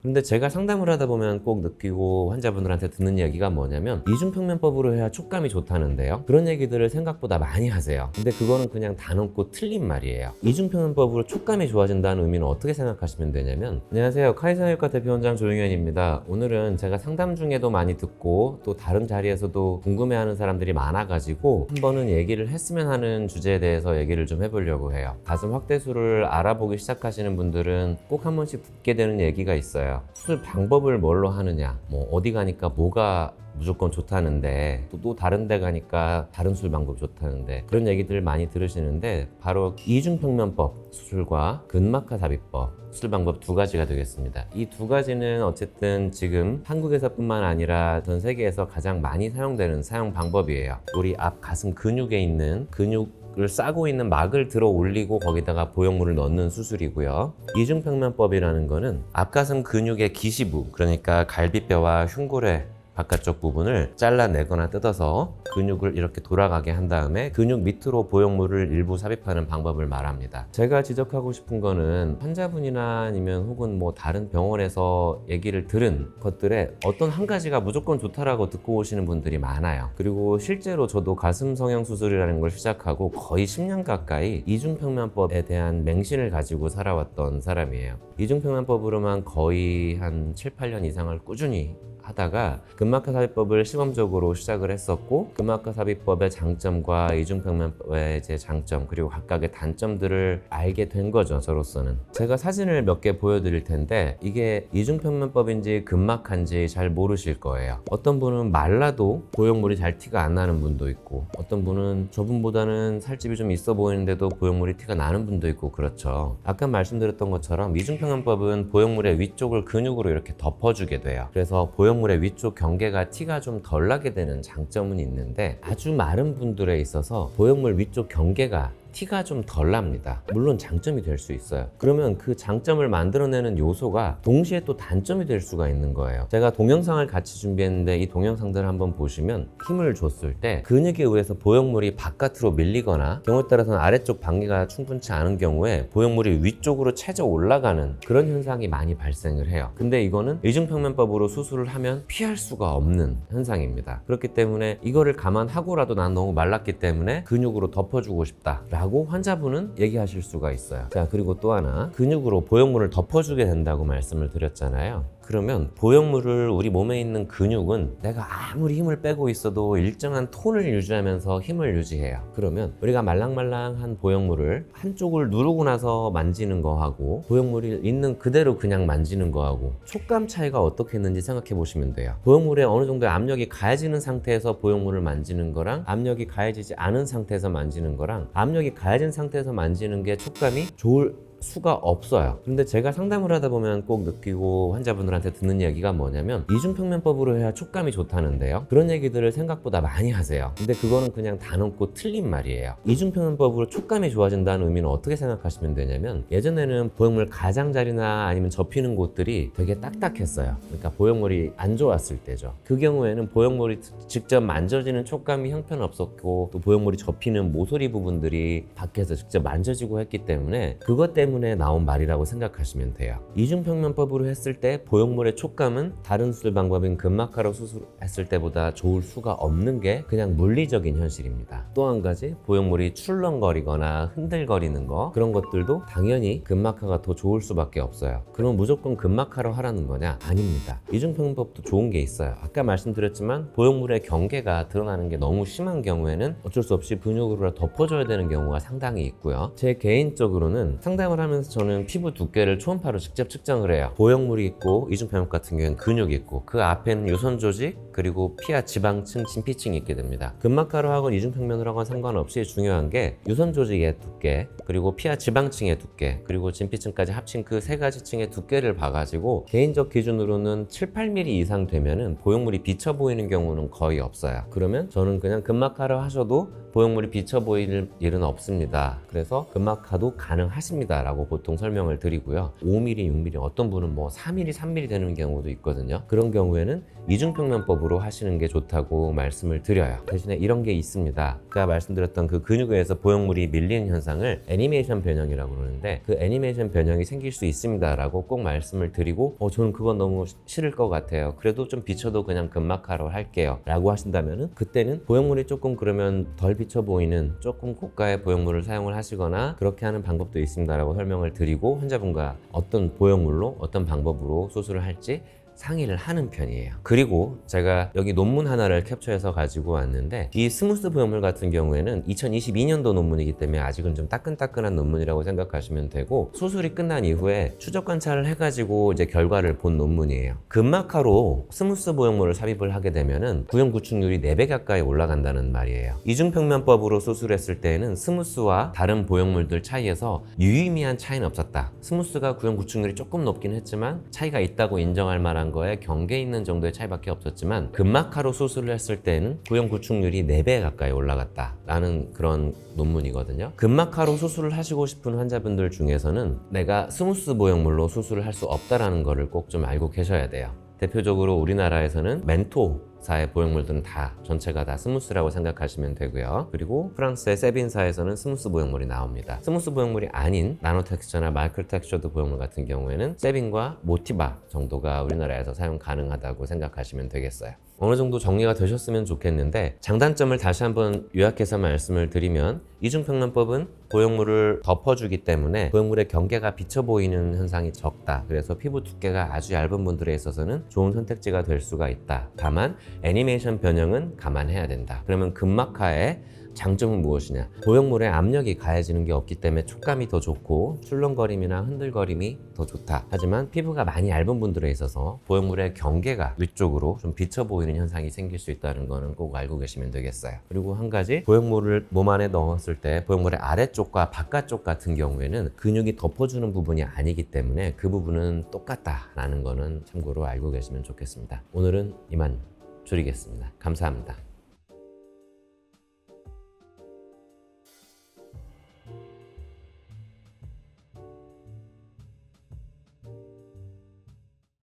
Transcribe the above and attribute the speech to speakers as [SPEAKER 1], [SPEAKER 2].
[SPEAKER 1] 근데 제가 상담을 하다 보면 꼭 느끼고 환자분들한테 듣는 얘기가 뭐냐면 이중평면법으로 해야 촉감이 좋다는데요. 그런 얘기들을 생각보다 많이 하세요. 근데 그거는 그냥 단언고 틀린 말이에요. 이중평면법으로 촉감이 좋아진다는 의미는 어떻게 생각하시면 되냐면, 안녕하세요, 카이사의과 대표원장 조용현입니다. 오늘은 제가 상담 중에도 많이 듣고 또 다른 자리에서도 궁금해하는 사람들이 많아가지고 한 번은 얘기를 했으면 하는 주제에 대해서 얘기를 좀 해보려고 해요. 가슴 확대술을 알아보기 시작하시는 분들은 꼭 한 번씩 듣게 되는 얘기가 있어요. 수술 방법을 뭘로 하느냐, 어디 가니까 뭐가 무조건 좋다는데 또 다른 데 가니까 다른 수술 방법 좋다는데, 그런 얘기들을 많이 들으시는데 바로 이중평면법 수술과 근막하 삽입법 수술 방법 두 가지가 되겠습니다. 이 두 가지는 어쨌든 지금 한국에서뿐만 아니라 전 세계에서 가장 많이 사용되는 사용 방법이에요. 우리 앞 가슴 근육에 있는 을 싸고 있는 막을 들어 올리고 거기다가 보형물을 넣는 수술이고요. 이중평면법이라는 거는 앞가슴 근육의 기시부, 그러니까 갈비뼈와 흉골의 바깥쪽 부분을 잘라내거나 뜯어서 근육을 이렇게 돌아가게 한 다음에 근육 밑으로 보형물을 일부 삽입하는 방법을 말합니다. 제가 지적하고 싶은 거는 환자분이나 아니면 혹은 다른 병원에서 얘기를 들은 것들에 어떤 한 가지가 무조건 좋다라고 듣고 오시는 분들이 많아요. 그리고 실제로 저도 가슴 성형 수술이라는 걸 시작하고 거의 10년 가까이 이중평면법에 대한 맹신을 가지고 살아왔던 사람이에요. 이중평면법으로만 거의 한 7, 8년 이상을 꾸준히 하다가 근막하 삽입법을 시범적으로 시작을 했었고, 근막하 삽입법의 장점과 이중평면법의 제 장점, 그리고 각각의 단점들을 알게 된 거죠. 저로서는 제가 사진을 몇 개 보여드릴 텐데 이게 이중평면법인지 근막한지 잘 모르실 거예요. 어떤 분은 말라도 보형물이 잘 티가 안 나는 분도 있고, 어떤 분은 저분보다는 살집이 좀 있어 보이는데도 보형물이 티가 나는 분도 있고, 그렇죠. 아까 말씀드렸던 것처럼 이중평면법은 보형물의 위쪽을 근육으로 이렇게 덮어주게 돼요. 그래서 보형물의 위쪽 경계가 티가 좀 덜 나게 되는 장점은 있는데, 아주 마른 분들에 있어서 보형물 위쪽 경계가 티가 좀 덜 납니다. 물론 장점이 될 수 있어요. 그러면 그 장점을 만들어내는 요소가 동시에 또 단점이 될 수가 있는 거예요. 제가 동영상을 같이 준비했는데 이 동영상들을 한번 보시면 힘을 줬을 때 근육에 의해서 보형물이 바깥으로 밀리거나, 경우에 따라서는 아래쪽 방위가 충분치 않은 경우에 보형물이 위쪽으로 채져 올라가는 그런 현상이 많이 발생을 해요. 근데 이거는 이중평면법으로 수술을 하면 피할 수가 없는 현상입니다. 그렇기 때문에 이거를 감안하고라도 난 너무 말랐기 때문에 근육으로 덮어주고 싶다 라고 환자분은 얘기하실 수가 있어요. 자, 그리고 또 하나, 근육으로 보형물을 덮어주게 된다고 말씀을 드렸잖아요. 그러면 보형물을, 우리 몸에 있는 근육은 내가 아무리 힘을 빼고 있어도 일정한 톤을 유지하면서 힘을 유지해요. 그러면 우리가 말랑말랑한 보형물을 한쪽을 누르고 나서 만지는 거하고 보형물이 있는 그대로 그냥 만지는 거하고 촉감 차이가 어떻게 있는지 생각해 보시면 돼요. 보형물에 어느 정도의 압력이 가해지는 상태에서 보형물을 만지는 거랑 압력이 가해지지 않은 상태에서 만지는 거랑, 압력이 가해진 상태에서 만지는 게 촉감이 좋을 수가 없어요. 그런데 제가 상담을 하다 보면 꼭 느끼고 환자분들한테 듣는 얘기가 뭐냐면 이중평면법으로 해야 촉감이 좋다는데요. 그런 얘기들을 생각보다 많이 하세요. 근데 그거는 그냥 단언고 틀린 말이에요. 이중평면법으로 촉감이 좋아진다는 의미는 어떻게 생각하시면 되냐면, 예전에는 보형물 가장자리나 아니면 접히는 곳들이 되게 딱딱했어요. 그러니까 보형물이 안 좋았을 때죠. 그 경우에는 보형물이 직접 만져지는 촉감이 형편없었고, 또 보형물이 접히는 모서리 부분들이 밖에서 직접 만져지고 했기 때문에 그것 때문에 나온 말이라고 생각하시면 돼요. 이중평면법으로 했을 때 보형물의 촉감은 다른 수술 방법인 근막하로 수술했을 때보다 좋을 수가 없는 게 그냥 물리적인 현실입니다. 또 한 가지, 보형물이 출렁거리거나 흔들거리는 거, 그런 것들도 당연히 근막하가 더 좋을 수밖에 없어요. 그럼 무조건 근막하로 하라는 거냐? 아닙니다. 이중평면법도 좋은 게 있어요. 아까 말씀드렸지만 보형물의 경계가 드러나는 게 너무 심한 경우에는 어쩔 수 없이 근육으로 덮어줘야 되는 경우가 상당히 있고요. 제 개인적으로는 상담을 하면서 저는 피부 두께를 초음파로 직접 측정을 해요. 보형물이 있고, 이중평면법 같은 경우에는 근육이 있고, 그 앞에는 유선 조직, 그리고 피하 지방층, 진피층이 있게 됩니다. 근막하로 하건 이중평면으로 하건 상관없이 중요한 게 유선 조직의 두께, 그리고 피하 지방층의 두께, 그리고 진피층까지 합친 그 세 가지 층의 두께를 봐가지고 개인적 기준으로는 7, 8mm 이상 되면은 보형물이 비쳐 보이는 경우는 거의 없어요. 그러면 저는 그냥 근막하로 하셔도 보형물이 비쳐 보일 일은 없습니다. 그래서 근막하도 가능하십니다 좋다라고 보통 설명을 드리고요. 5mm, 6mm, 어떤 분은 뭐 4mm, 3mm 되는 경우도 있거든요. 그런 경우에는 이중평면법으로 하시는 게 좋다고 말씀을 드려요. 대신에 이런 게 있습니다. 제가 말씀드렸던 그 근육에서 보형물이 밀리는 현상을 애니메이션 변형이라고 그러는데, 그 애니메이션 변형이 생길 수 있습니다라고 꼭 말씀을 드리고, 저는 그건 너무 싫을 것 같아요. 그래도 좀 비춰도 그냥 근막하로 할게요 라고 하신다면은, 그때는 보형물이 조금 그러면 덜 비쳐 보이는 조금 고가의 보형물을 사용을 하시거나 그렇게 하는 방법도 있습니다라고 설명을 드리고, 환자분과 어떤 보형물로 어떤 방법으로 수술을 할지 상의를 하는 편이에요. 그리고 제가 여기 논문 하나를 캡처해서 가지고 왔는데, 이 스무스 보형물 같은 경우에는 2022년도 논문이기 때문에 아직은 좀 따끈따끈한 논문이라고 생각하시면 되고, 수술이 끝난 이후에 추적 관찰을 해가지고 이제 결과를 본 논문이에요. 근막하로 스무스 보형물을 삽입을 하게 되면은 구형 구축률이 4배 가까이 올라간다는 말이에요. 이중평면법으로 수술했을 때에는 스무스와 다른 보형물들 차이에서 유의미한 차이는 없었다. 스무스가 구형 구축률이 조금 높긴 했지만 차이가 있다고 인정할 만한 거에 경계 있는 정도의 차이밖에 없었지만, 근막하로 수술을 했을 때는 구형 구축률이 4배 가까이 올라갔다라는 그런 논문이거든요. 근막하로 수술을 하시고 싶은 환자분들 중에서는 내가 스무스 보형물로 수술을 할 수 없다라는 거를 꼭 좀 알고 계셔야 돼요. 대표적으로 우리나라에서는 멘토사의 보형물들은 다 전체가 다 스무스라고 생각하시면 되고요. 그리고 프랑스의 세빈사에서는 스무스 보형물이 나옵니다. 스무스 보형물이 아닌 나노 텍스처나 마이크로 텍스처드 보형물 같은 경우에는 세빈과 모티바 정도가 우리나라에서 사용 가능하다고 생각하시면 되겠어요. 어느 정도 정리가 되셨으면 좋겠는데, 장단점을 다시 한번 요약해서 말씀을 드리면, 이중평면법은 보형물을 덮어주기 때문에 보형물의 경계가 비쳐 보이는 현상이 적다. 그래서 피부 두께가 아주 얇은 분들에 있어서는 좋은 선택지가 될 수가 있다. 다만 애니메이션 변형은 감안해야 된다. 그러면 근막하의 장점은 무엇이냐? 보형물에 압력이 가해지는 게 없기 때문에 촉감이 더 좋고 출렁거림이나 흔들거림이 더 좋다. 하지만 피부가 많이 얇은 분들에 있어서 보형물의 경계가 위쪽으로 좀 비쳐 보이는 현상이 생길 수 있다는 거는 꼭 알고 계시면 되겠어요. 그리고 한 가지, 보형물을 몸 안에 넣었을 때 보형물의 아래쪽과 바깥쪽 같은 경우에는 근육이 덮어주는 부분이 아니기 때문에 그 부분은 똑같다라는 거는 참고로 알고 계시면 좋겠습니다. 오늘은 이만 줄이겠습니다. 감사합니다.